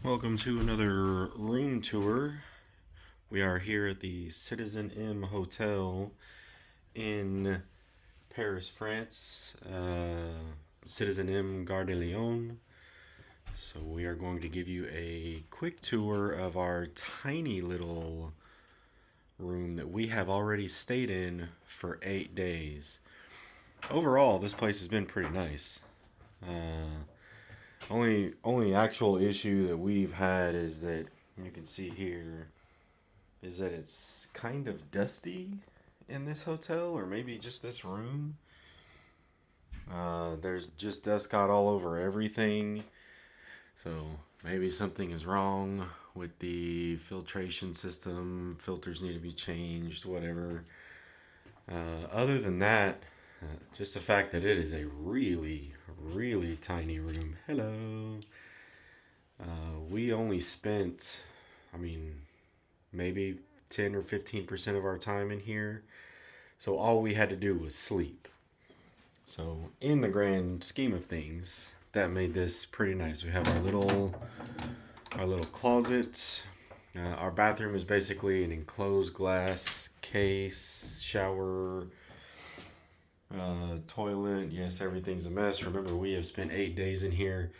Welcome to another room tour. We are here at the CitizenM Hotel in Paris, France. CitizenM Gare de Lyon. So we are going to give you a quick tour of our tiny little room that we have already stayed in for 8 days. Overall, this place has been pretty nice. Only actual issue that we've had is that you can see here is that it's kind of dusty in this hotel, or maybe just this room. There's just dust got all over everything, so maybe something is wrong with the filtration system. Filters need to be changed, whatever. Other than that, just the fact that it is a really, really tiny room. Hello. We only spent, maybe 10 or 15% of our time in here. So all we had to do was sleep. So in the grand scheme of things, that made this pretty nice. We have our little closet. Our bathroom is basically an enclosed glass case, shower, toilet. Yes, everything's a mess. Remember, we have spent 8 days in here.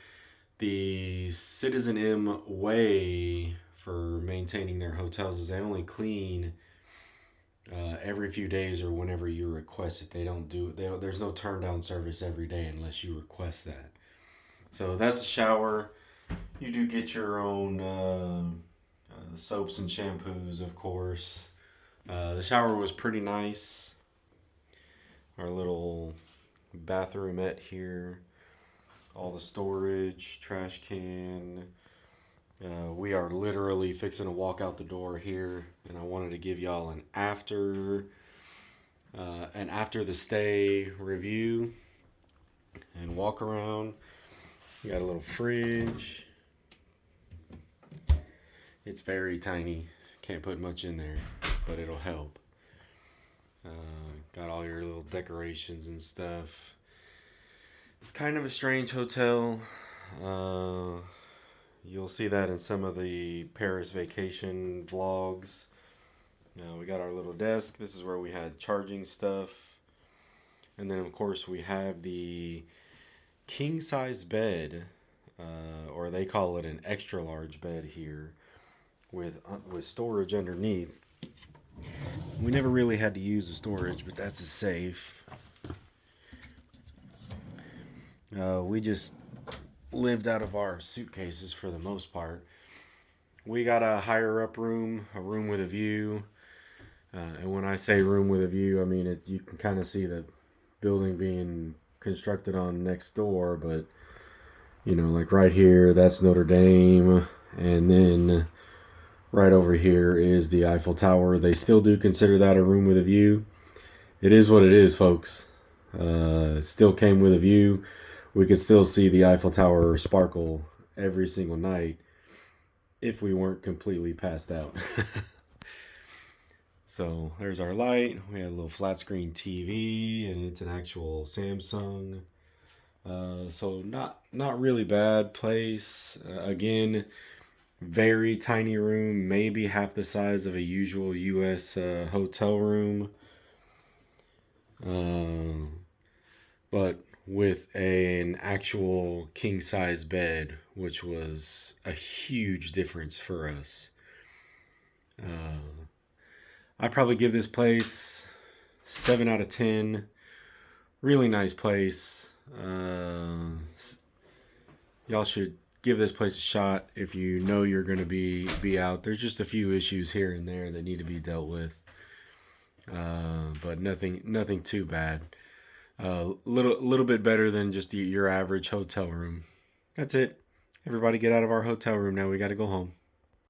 The CitizenM way for maintaining their hotels is they only clean every few days or whenever you request it. There's no turn down service every day unless you request that. So that's a shower. You do get your own soaps and shampoos, of course. The shower was pretty nice. Our little bathroomette here. All the storage, trash can. We are literally fixing to walk out the door here, and I wanted to give y'all an after the stay review and walk around. We got a little fridge. It's very tiny. Can't put much in there, but it'll help. Got all your little decorations and stuff. It's kind of a strange hotel. You'll see that in some of the Paris vacation vlogs. We got our little desk. This is where we had charging stuff. And then, of course, we have the king size bed, or they call it an extra large bed here, with storage underneath. We never really had to use the storage, but that's safe. We just lived out of our suitcases for the most part. We got a higher up room, a room with a view. And when I say room with a view, I mean you can kind of see the building being constructed on next door. But, like right here, that's Notre Dame. And then right over here is the Eiffel Tower. They still do consider that a room with a view. It is what it is, folks. It still came with a view. We could still see the Eiffel Tower sparkle every single night if we weren't completely passed out. So there's our light. We had a little flat screen TV, and it's an actual Samsung. So not really bad place. Again, very tiny room, maybe half the size of a usual U.S. Hotel room. But with an actual king size bed, which was a huge difference for us. I'd probably give this place 7 out of 10. Really nice place. Y'all should give this place a shot if you know you're going to be out. There's just a few issues here and there that need to be dealt with. But nothing too bad. Little bit better than just your average hotel room. That's it. Everybody get out of our hotel room now. We got to go home.